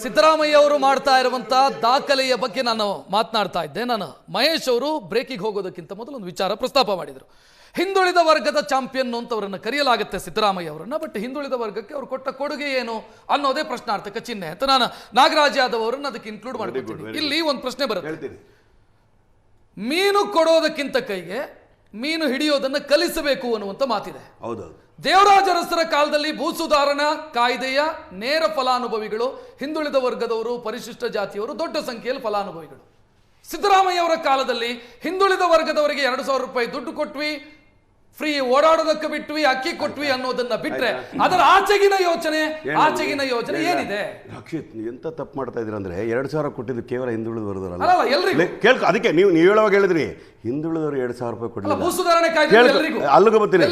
ಸಿದ್ದರಾಮಯ್ಯ ಅವರು ಮಾಡ್ತಾ ಇರುವಂತಹ ದಾಖಲೆಯ ಬಗ್ಗೆ ನಾನು ಮಾತನಾಡ್ತಾ ಇದ್ದೆ. ನಾನು ಮಹೇಶ್ ಅವರು ಬ್ರೇಕಿಗೆ ಹೋಗೋದಕ್ಕಿಂತ ಮೊದಲು ಒಂದು ವಿಚಾರ ಪ್ರಸ್ತಾಪ ಮಾಡಿದರು. ಹಿಂದುಳಿದ ವರ್ಗದ ಚಾಂಪಿಯನ್ ಅಂತ ಅವರನ್ನು ಕರೆಯಲಾಗುತ್ತೆ ಸಿದ್ದರಾಮಯ್ಯ ಅವರನ್ನ. ಬಟ್ ಹಿಂದುಳಿದ ವರ್ಗಕ್ಕೆ ಅವರು ಕೊಟ್ಟ ಕೊಡುಗೆ ಏನು ಅನ್ನೋದೇ ಪ್ರಶ್ನಾರ್ಥಕ ಚಿಹ್ನೆ ಅಂತ ನಾನು ನಾಗರಾಜ್ ಯಾದವ್ ಅವರನ್ನು ಅದಕ್ಕೆ ಇನ್ಕ್ಲೂಡ್ ಮಾಡ್ಕೊಳ್ತೀನಿ. ಇಲ್ಲಿ ಒಂದು ಪ್ರಶ್ನೆ ಬರುತ್ತೆ, ಮೀನು ಕೊಡೋದಕ್ಕಿಂತ ಕೈಗೆ ಮೀನು ಹಿಡಿಯೋದನ್ನ ಕಲಿಸಬೇಕು ಅನ್ನುವಂತ ಮಾತಿದೆ. ಹೌದು. ದೇವರಾಜ ಅರಸರ ಕಾಲದಲ್ಲಿ ಭೂ ಸುಧಾರಣಾ ಕಾಯ್ದೆಯ ನೇರ ಫಲಾನುಭವಿಗಳು ಹಿಂದುಳಿದ ವರ್ಗದವರು, ಪರಿಶಿಷ್ಟ ಜಾತಿಯವರು ದೊಡ್ಡ ಸಂಖ್ಯೆಯಲ್ಲಿ ಫಲಾನುಭವಿಗಳು. ಸಿದ್ದರಾಮಯ್ಯ ಅವರ ಕಾಲದಲ್ಲಿ ಹಿಂದುಳಿದ ವರ್ಗದವರಿಗೆ 2,000 ರೂಪಾಯಿ ದುಡ್ಡು ಕೊಟ್ವಿ, ಫ್ರೀ ಓಡಾಡೋದಕ್ಕೆ ಬಿಟ್ವಿ, ಅಕ್ಕಿ ಕೊಟ್ವಿ ಅನ್ನೋದನ್ನ ಬಿಟ್ರೆ ಅದರ ಆಚೆಗಿನ ಯೋಚನೆ ಏನಿದೆ? ರಕ್ಷಿತ್, ಎಂತ ತಪ್ಪು ಮಾಡ್ತಾ ಇದ್ರಿ ಅಂದ್ರೆ 2,000 ಕೊಟ್ಟಿದ್ದು ಕೇವಲ ಹಿಂದುಳಿದ ವರ್ಗದವರಲ್ಲ. ಎಲ್ರಿಗೂ ಅದಕ್ಕೆ ನೀವು ಹೇಳುವಾಗ ಹೇಳಿದ್ರಿ ಹಿಂದುಳಿದವರು 2,000 ರೂಪಾಯಿ ಕೊಟ್ಟಿಲ್ಲ. ಭೂ ಸುಧಾರಣೆ ಕಾಯ್ದೆ ಅಲ್ಲಿಗೂ ಬರ್ತೀನಿ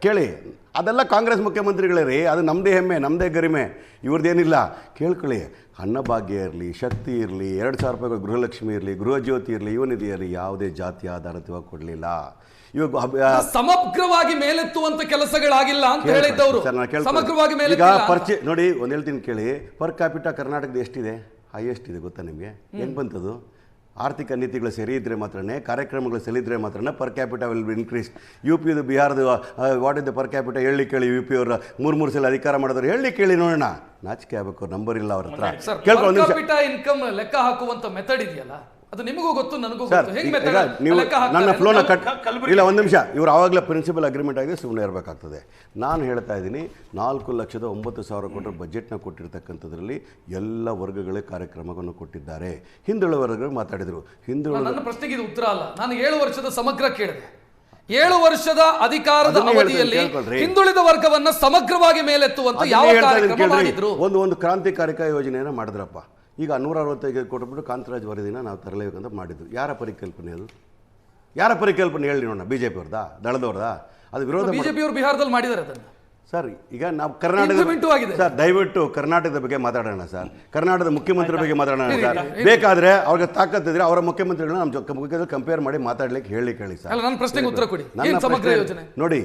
ಕೇಳಿ. ಅದೆಲ್ಲ ಕಾಂಗ್ರೆಸ್ ಮುಖ್ಯಮಂತ್ರಿಗಳೇ ರೀ, ಅದು ನಮ್ಮದೇ ಹೆಮ್ಮೆ, ನಮ್ಮದೇ ಗರಿಮೆ, ಇವ್ರದ್ದೇನಿಲ್ಲ. ಕೇಳ್ಕೊಳ್ಳಿ, ಅನ್ನಭಾಗ್ಯ ಇರಲಿ, ಶಕ್ತಿ ಇರಲಿ, 2,000 ರೂಪಾಯಿಗಳು ಗೃಹಲಕ್ಷ್ಮಿ ಇರಲಿ, ಗೃಹ ಜ್ಯೋತಿ ಇರಲಿ, ಇವನಿದೆ ಇರಲಿ, ಯಾವುದೇ ಜಾತಿ ಆಧಾರಿತವಾಗಿ ಕೊಡಲಿಲ್ಲ. ಇವಾಗ ಸಮಗ್ರವಾಗಿ ಮೇಲೆತ್ತುವಂತ ಕೆಲಸಗಳಾಗಿಲ್ಲ ಅಂತ ಹೇಳಿದ್ದವರು. ಸಮಗ್ರವಾಗಿ ನೋಡಿ, ಒಂದು ಹೇಳ್ತೀನಿ ಕೇಳಿ. ಪರ್ ಕ್ಯಾಪಿಟಾ ಕರ್ನಾಟಕದ ಎಷ್ಟಿದೆ? ಹೈಯೆಸ್ಟ್ ಇದೆ ಗೊತ್ತಾ ನಿಮಗೆ? ಹೆಂಗೆ ಬಂತದು? ಆರ್ಥಿಕ ನೀತಿಗಳು ಸರಿ ಇದ್ದರೆ ಮಾತ್ರನೇ, ಕಾರ್ಯಕ್ರಮಗಳು ಸರಿಯಿದ್ರೆ ಮಾತ್ರನೇ ಪರ್ ಕ್ಯಾಪಿಟಾ ವಿಲ್ ಇನ್ಕ್ರೀಸ್. UPದು, ಬಿಹಾರದ what is the per capita ಹೇಳಿ ಕೇಳಿ. UP ಅವರು 3 ಸಲ ಅಧಿಕಾರ ಮಾಡಿದ್ರು, ಹೇಳಿ ಕೇಳಿ ನೋಡೋಣ. ನಾಚಿಕೆ ಆಗಬೇಕು, ನಂಬರ್ ಇಲ್ಲ ಅವ್ರ ಹತ್ರ. ಕೇಳ್ಕೊಂಡು ಇನ್ಕಮ್ ಲೆಕ್ಕ ಹಾಕುವಂತ ಮೆಥಡ್ ಇದೆಯಲ್ಲ, ಅದು ನಿಮಗೂ ಗೊತ್ತು, ನನಗೂ ಗೊತ್ತು. ನೀವು ನನ್ನ ಫ್ಲೋನ ಇಲ್ಲ, ಒಂದು ನಿಮಿಷ. ಇವರು ಆವಾಗಲೇ ಪ್ರಿನ್ಸಿಪಲ್ ಅಗ್ರಿಮೆಂಟ್ ಆಗಿದೆ, ಸುಮ್ಮನೆ ಇರಬೇಕಾಗ್ತದೆ. ನಾನು ಹೇಳ್ತಾ ಇದ್ದೀನಿ, 4,09,000 ಕೊಟ್ಟರೆ ಬಜೆಟ್ನ ಕೊಟ್ಟಿರ್ತಕ್ಕಂಥದ್ರಲ್ಲಿ ಎಲ್ಲ ವರ್ಗಗಳೇ ಕಾರ್ಯಕ್ರಮವನ್ನು ಕೊಟ್ಟಿದ್ದಾರೆ. ಹಿಂದುಳಿದ ವರ್ಗಗಳು ಮಾತಾಡಿದರು. ನನ್ನ ಪ್ರಶ್ನೆಗೆ ಇದು ಉತ್ತರ ಅಲ್ಲ. ನಾನು 7 ವರ್ಷದ ಸಮಗ್ರ ಕೇಳಿದೆ. 7 ವರ್ಷದ ಅಧಿಕಾರದ ಅವಧಿಯಲ್ಲಿ ಹಿಂದುಳಿದ ವರ್ಗವನ್ನ ಸಮಗ್ರವಾಗಿ ಮೇಲೆತ್ತುವಂತ ಯಾವ ಕಾರ್ಯಕ್ರಮ ಮಾಡಿದ್ರು? ಒಂದು ಕ್ರಾಂತಿಕಾರಿಕ ಯೋಜನೆಯನ್ನು ಮಾಡಿದ್ರಪ್ಪ. ಈಗ 165 ಕೊಟ್ಬಿಟ್ಟು ಕಾಂತರಾಜ್ ವರದಿನ ನಾವು ತರಲೇಬೇಕಂತ ಮಾಡಿದ್ದು. ಯಾರ ಪರಿಕಲ್ಪನೆ ಅದು? ಯಾರ ಪರಿಕಲ್ಪನೆ ಹೇಳಿ ನೋಡೋಣ? BJP ಅವ್ರದಾ, ದಳದವ್ರದಾ? ಅದು ವಿರೋಧ. BJP ಅವರು ಬಿಹಾರದಲ್ಲಿ ಮಾಡಿದ್ದಾರೆ ಅದನ್ನು. ಸರ್, ಈಗ ನಾವು ಕರ್ನಾಟಕದ ಸರ್ ದಯವಿಟ್ಟು ಕರ್ನಾಟಕದ ಬಗ್ಗೆ ಮಾತಾಡೋಣ ಸರ್. ಕರ್ನಾಟಕದ ಮುಖ್ಯಮಂತ್ರಿ ಬಗ್ಗೆ ಮಾತಾಡೋಣ ಸರ್. ಬೇಕಾದ್ರೆ ಅವ್ರಿಗೆ ತಾಕತ್ತಿದ್ರೆ ಅವರ ಮುಖ್ಯಮಂತ್ರಿಗಳನ್ನ ನಮ್ಮ ಕಂಪೇರ್ ಮಾಡಿ ಮಾತಾಡ್ಲಿಕ್ಕೆ ಹೇಳಿ ಸರ್. ನನ್ನ ಪ್ರಶ್ನೆಗೆ ಉತ್ತರ ಕೊಡಿ. ಸಮಗ್ರ ಯೋಜನೆ ನೋಡಿ,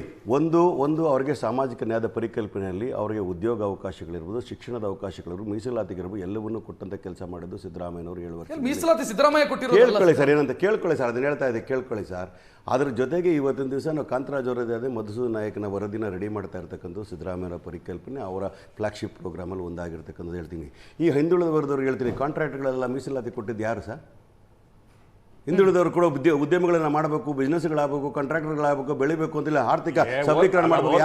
ಒಂದು ಅವರಿಗೆ ಸಾಮಾಜಿಕ ನ್ಯಾಯದ ಪರಿಕಲ್ಪನೆಯಲ್ಲಿ ಅವರಿಗೆ ಉದ್ಯೋಗ ಅವಕಾಶಗಳಿರ್ಬೋದು, ಶಿಕ್ಷಣದ ಅವಕಾಶಗಳಿರ್ಬೋದು, ಮೀಸಲಾತಿಗಿರ್ಬೋದು, ಎಲ್ಲವನ್ನೂ ಕೊಟ್ಟಂತ ಕೆಲಸ ಮಾಡಿದ್ದು ಸಿದ್ದರಾಮಯ್ಯನವರು 7 ವರ್ಷ. ಮೀಸಲಾತಿ ಸಿದ್ದರಾಮಯ್ಯ ಕೊಟ್ಟಿರೋದು. ಕೇಳ್ಕೊಳ್ಳಿ ಸರ್, ಏನಂತ ಕೇಳ್ಕೊಳ್ಳಿ ಸರ್, ಅದನ್ನ ಹೇಳ್ತಾ ಇದೆ, ಕೇಳ್ಕೊಳ್ಳಿ ಸರ್. ಅದ್ರ ಜೊತೆಗೆ ಇವತ್ತಿನ ದಿವಸ ನಾವು ಕಾಂತರಾಜ್ ಅವರದೇ ಮಧುಸೂದನ್ ನಾಯಕನ ವರದಿನ ರೆಡಿ ಮಾಡ್ತಾ ಇರ್ತಕ್ಕಂಥ ಸಿದ್ದರಾಮಯ್ಯರ ಪರಿಕಲ್ಪನೆ, ಅವರ ಫ್ಲಾಗ್ಶಿಪ್ ಪ್ರೋಗ್ರಾಮಲ್ಲಿ ಒಂದಾಗಿರ್ತಕ್ಕಂಥದ್ದು ಹೇಳ್ತೀನಿ. ಈ ಹಿಂದುಳಿದ ವರ್ಗದವ್ರಿಗೆ ಹೇಳ್ತೀನಿ, ಕಾಂಟ್ರಾಕ್ಟ್ಗಳೆಲ್ಲ ಮೀಸಲಾತಿ ಕೊಟ್ಟಿದ್ದು ಯಾರು ಸರ್? ಹಿಂದುಳಿದವರು ಕೂಡ ಉದ್ಯಮಗಳನ್ನ ಮಾಡಬೇಕು, ಬಿಸ್ನೆಸ್ಗಳಾಗಬೇಕು, ಕಾಂಟ್ರಾಕ್ಟರ್ಗಳಾಗಬೇಕು, ಬೆಳಿಬೇಕು ಅಂತಿಲ್ಲ, ಆರ್ಥಿಕ ಸಬಲೀಕರಣ ಮಾಡಬೇಕು.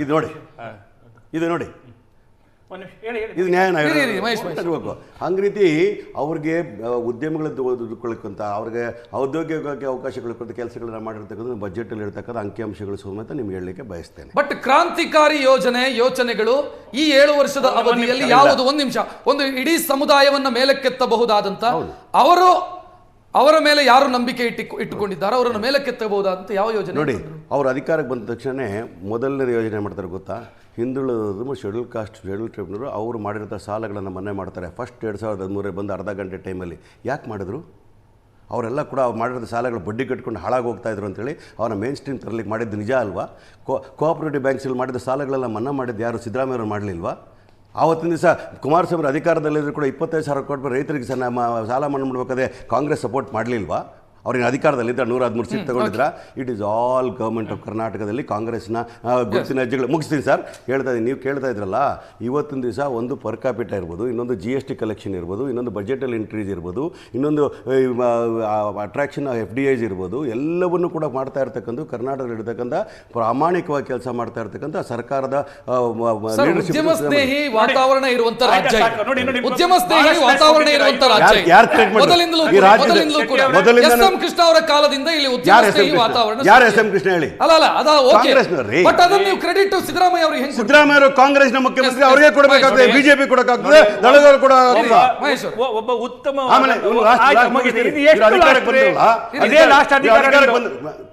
ಇದು ನೋಡಿ, ಇದು ನ್ಯಾಯ ಇರಬೇಕು. ಹಂಗೆ ರೀತಿ ಅವ್ರಿಗೆ ಉದ್ಯಮಗಳ ದುಡ್ಕೊಳ್ಳಕ್ಕಂತ, ಅವ್ರಿಗೆ ಔದ್ಯೋಗಿಕ ಅವಕಾಶಗಳು ಕೊಟ್ಟು ಕೆಲಸಗಳನ್ನ ಮಾಡಿರ್ತಕ್ಕಂಥ ಬಜೆಟಲ್ಲಿ ಇರ್ತಕ್ಕಂಥ ಅಂಕಿಅಂಶಗಳು ಸಮೇತ ನಿಮ್ಗೆ ಹೇಳಲಿಕ್ಕೆ ಬಯಸ್ತೇನೆ. ಬಟ್ ಕ್ರಾಂತಿಕಾರಿ ಯೋಚನೆಗಳು ಈ 7 ವರ್ಷದ ಅವಧಿಯಲ್ಲಿ ಯಾವುದು? ಒಂದು ನಿಮಿಷ, ಒಂದು ಇಡೀ ಸಮುದಾಯವನ್ನ ಮೇಲಕ್ಕೆತ್ತಬಹುದಾದಂತ, ಅವರ ಮೇಲೆ ಯಾರು ನಂಬಿಕೆ ಇಟ್ಟುಕೊಂಡಿದ್ದಾರೆ ಅವರನ್ನು ಮೇಲಕ್ಕೆತ್ತಬಹುದಾದಂತ ಯಾವ ಯೋಜನೆ? ನೋಡಿ, ಅವರು ಅಧಿಕಾರಕ್ಕೆ ಬಂದ ತಕ್ಷಣ ಮೊದಲನೇ ಯೋಜನೆ ಮಾಡ್ತಾರೆ ಗೊತ್ತಾ? ಹಿಂದುಳಿದ ಶೆಡ್ಯೂಲ್ ಕಾಸ್ಟ್, ಶೆಡ್ಯೂಲ್ ಟ್ರೈಬ್ನವರು ಅವರು ಮಾಡಿರೋ ಸಾಲಗಳನ್ನು ಮನ್ನಾ ಮಾಡ್ತಾರೆ. ಫಸ್ಟ್ 2013 ಬಂದು ಅರ್ಧ ಗಂಟೆ ಟೈಮಲ್ಲಿ. ಯಾಕೆ ಮಾಡಿದ್ರು? ಅವರೆಲ್ಲ ಕೂಡ ಮಾಡಿರೋ ಸಾಲಗಳು ಬಡ್ಡಿ ಕಟ್ಕೊಂಡು ಹಾಳಾಗಿ ಹೋಗ್ತಾ ಇದ್ರು ಅಂತೇಳಿ ಅವನ ಮೇನ್ ಸ್ಟ್ರೀಮ್ ತರಲಿಕ್ಕೆ ಮಾಡಿದ್ದು ನಿಜ ಅಲ್ವಾ? ಕೋಆಪರೇಟಿವ್ ಬ್ಯಾಂಕ್ಸಲ್ಲಿ ಮಾಡಿದ ಸಾಲಗಳೆಲ್ಲ ಮನ್ನಾ ಮಾಡಿದ್ದು ಯಾರು? ಸಿದ್ದರಾಮಯ್ಯವರು ಮಾಡಲಿಲ್ವಾ? ಆವತ್ತಿನ ದಿವಸ ಕುಮಾರಸ್ವಾಮಿ ಅಧಿಕಾರದಲ್ಲಿದ್ದರೂ ಕೂಡ 25,000 ಕೋಟಿ ರೈತರಿಗೆ ಸಾಲ ಮನ್ನಾ ಮಾಡಬೇಕಾದ್ರೆ ಕಾಂಗ್ರೆಸ್ ಸಪೋರ್ಟ್ ಮಾಡಲಿಲ್ವಾ? ಅವ್ರಿಗೆ ಅಧಿಕಾರದಲ್ಲಿದ್ದ 113 ಸೀಟ್ ತಗೊಂಡಿದ್ರ? It is all government of ಕರ್ನಾಟಕದಲ್ಲಿ ಕಾಂಗ್ರೆಸ್ನ ಗುರುತಿನ ಹೆಜ್ಜೆಗಳು. ಮುಗಿಸ್ತೀನಿ ಸರ್, ಹೇಳ್ತಾ ಇದ್ದೀನಿ. ನೀವು ಕೇಳ್ತಾ ಇದ್ರಲ್ಲ, ಇವತ್ತಿನ ದಿವಸ ಒಂದು ಪರ್ ಕ್ಯಾಪಿಟಾ ಇರ್ಬೋದು, ಇನ್ನೊಂದು GST ಕಲೆಕ್ಷನ್ ಇರ್ಬೋದು, ಇನ್ನೊಂದು ಬಜೆಟಲ್ಲಿ ಇನ್ಕ್ರೀಸ್ ಇರ್ಬೋದು, ಇನ್ನೊಂದು ಅಟ್ರಾಕ್ಷನ್ FDIs ಇರ್ಬೋದು, ಎಲ್ಲವನ್ನು ಕೂಡ ಮಾಡ್ತಾ ಇರ್ತಕ್ಕಂಥ ಕರ್ನಾಟಕದಲ್ಲಿ ಇರ್ತಕ್ಕಂಥ ಪ್ರಾಮಾಣಿಕವಾಗಿ ಕೆಲಸ ಮಾಡ್ತಾ ಇರ್ತಕ್ಕಂಥ ಸರ್ಕಾರದ ಉದ್ಯಮ ಸ್ನೇಹಿ ವಾತಾವರಣ ಇರುವಂತ ರಾಜ್ಯ. ಉದ್ಯಮ ಸ್ನೇಹಿ ವಾತಾವರಣ ಇರುವಂತ ರಾಜ್ಯ ಮೊದಲಿಂದ ಕೃಷ್ಣ ಅವರ ಕಾಲದಿಂದ ಇಲ್ಲಿ ವಾತಾವರಣ. ಯಾರು ಎಸ್ ಎಂ ಕೃಷ್ಣ ಹೇಳಿ? ಬಟ್ ಅದನ್ನು ನೀವು ಕ್ರೆಡಿಟ್ ಸಿದ್ದರಾಮಯ್ಯ ಅವರಿಗೆ ಹೆಂಗೆ? ಸಿದ್ದರಾಮಯ್ಯ ಅವರು ಕಾಂಗ್ರೆಸ್ನ ಮುಖ್ಯಮಂತ್ರಿ, ಅವರಿಗೆ ಕೊಡಬೇಕಾಗ್ತದೆ, BJP ಕೊಡಬೇಕಾಗ್ತದೆ, ದಳದವರು ಕೂಡ. ಒಬ್ಬ ಉತ್ತಮ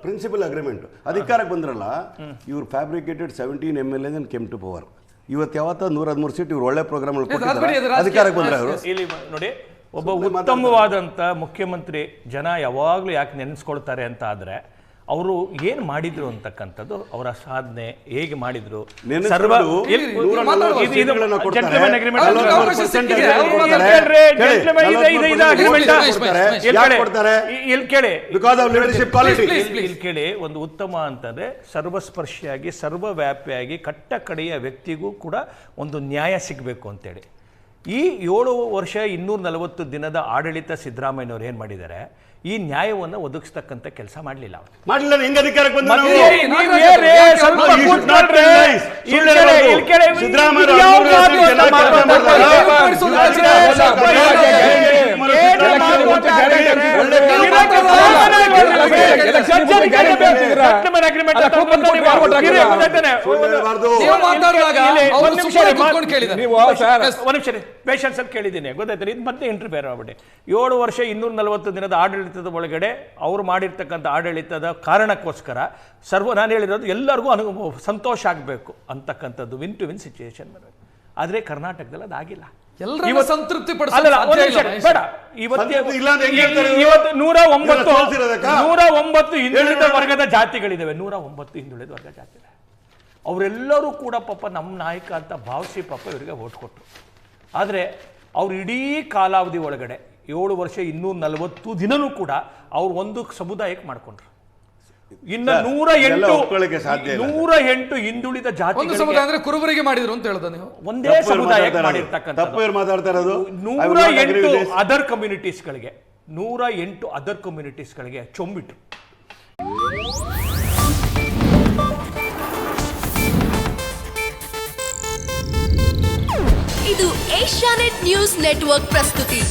ಪ್ರಿನ್ಸಿಪಲ್ ಅಗ್ರಿಮೆಂಟ್ ಅಧಿಕಾರಕ್ಕೆ ಬಂದ್ರಲ್ಲ, ಇವ್ರು fabricated 17 MLA came to power. ಇವತ್ತು ಯಾವತ್ತ 113 ಸೀಟ್ ಇವ್ರು ಒಳ್ಳೆ ಪ್ರೋಗ್ರಾಮ್ ಅಧಿಕಾರಕ್ಕೆ ಬಂದ್ರೆ ಅವರು. ನೋಡಿ, ಒಬ್ಬ ಉತ್ತಮವಾದಂಥ ಮುಖ್ಯಮಂತ್ರಿ ಜನ ಯಾವಾಗಲೂ ಯಾಕೆ ನೆನೆಸ್ಕೊಳ್ತಾರೆ ಅಂತ ಆದರೆ ಅವರು ಏನು ಮಾಡಿದ್ರು ಅಂತಕ್ಕಂಥದ್ದು, ಅವರ ಸಾಧನೆ ಹೇಗೆ ಮಾಡಿದ್ರು, ನೆನೆಸ್ಕೊಂಡು ಸರ್ವ ಎಲ್ಲಿ 140 ಇದು ಸೀಟ್ಗಳನ್ನ ಕೊಡ್ತಾರೆ. gentleman agreement. ಅವ್ರಿಗೆ ಅವಕಾಶ ಸಿಕ್ಕಿದೆ, ಅವ್ರು ಕೊಡ್ತಾರೆ. Gentleman ಇದು agreement. ಯಾಕೆ ಕೊಡ್ತಾರೆ? ಇಲ್ಲಿ ಕೇಳಿ, Because of leadership quality. ಇಲ್ಲಿ ಕೇಳಿ, ಒಂದು ಉತ್ತಮ ಅಂತಂದ್ರೆ ಸರ್ವಸ್ಪರ್ಶಿಯಾಗಿ ಸರ್ವವ್ಯಾಪಿಯಾಗಿ ಕಟ್ಟ ಕಡೆಯ ವ್ಯಕ್ತಿಗೂ ಕೂಡ ಒಂದು ನ್ಯಾಯ ಸಿಗಬೇಕು ಅಂತೇಳಿ. ಈ 7 ವರ್ಷ 240 ದಿನದ ಆಡಳಿತ ಸಿದ್ದರಾಮಯ್ಯನವರು ಏನು ಮಾಡಿದ್ದಾರೆ, ಈ ನ್ಯಾಯವನ್ನು ಒದಗಿಸ್ತಕ್ಕಂಥ ಕೆಲಸ ಮಾಡಲಿಲ್ಲ. ಮಾಡಲಿಲ್ಲ, ಹೆಂಗ ಅಧಿಕಾರಕ್ಕೆ ಬಂದ ನಾವು? ಪೇಷನ್ಸ್ ಅಂತ ಕೇಳಿದ್ದೀನಿ, ಗೊತ್ತಾಯ್ತು. ಇದು ಮತ್ತೆ ಇಂಟರ್ಫಿಯರ್ ಆಗ್ಬಿಟ್ಟು 7 ವರ್ಷ 240 ದಿನದ ಆಡಳಿತದ ಒಳಗಡೆ ಅವರು ಮಾಡಿರ್ತಕ್ಕಂಥ ಆಡಳಿತದ ಕಾರಣಕ್ಕೋಸ್ಕರ ನಾನು ಹೇಳಿರೋದು ಎಲ್ಲರಿಗೂ ಸಂತೋಷ ಆಗಬೇಕು ಅಂತಕ್ಕಂಥದ್ದು ವಿನ್ ಟು ವಿನ್ ಸಿಚುಯೇಷನ್ ಬರಬೇಕು. ಆದರೆ ಕರ್ನಾಟಕದಲ್ಲಿ ಅದಾಗಿಲ್ಲ. ಎಲ್ಲರಿಗೂ ಸಂತೃಪ್ತಿ ಬೇಡ, ಇವತ್ತು 109 ಹಿಂದುಳಿದ ವರ್ಗದ ಜಾತಿಗಳಿದ್ದಾವೆ. 109 ಹಿಂದುಳಿದ ವರ್ಗ ಜಾತಿ, ಅವರೆಲ್ಲರೂ ಕೂಡ ಪಾಪ ನಮ್ಮ ನಾಯಕ ಅಂತ ಭಾವಿಸಿ ಪಾಪ ಇವರಿಗೆ ಓಟ್ ಕೊಟ್ಟರು. ಆದರೆ ಅವ್ರು ಇಡೀ ಕಾಲಾವಧಿ ಒಳಗಡೆ 7 ವರ್ಷ 240 ದಿನನೂ ಕೂಡ ಅವ್ರು ಒಂದು ಸಮುದಾಯಕ್ಕೆ ಮಾಡ್ಕೊಂಡ್ರು. ಇನ್ನು 108 ಹಿಂದುಳಿದ ಜಾತಿ, ಒಂದು ಸಮುದಾಯ ಅಂದ್ರೆ ಕುರುಬರಿಗೆ ಮಾಡಿದ್ರು ಅಂತ ಹೇಳ್ದ ನೀವು. ಒಂದೇ ಸಮುದಾಯಕ್ಕೆ ಮಾಡಿರ್ತಕ್ಕಂಥ 108 ಅದರ್ ಕಮ್ಯುನಿಟೀಸ್ಗಳಿಗೆ 108 ಅದರ್ ಕಮ್ಯುನಿಟೀಸ್ಗಳಿಗೆ ಚೊಂಬಿಟ್ರು. ಇದು ಏಷ್ಯಾನೆಟ್ ನ್ಯೂಸ್ ನೆಟ್ವರ್ಕ್ ಪ್ರಸ್ತುತಿ.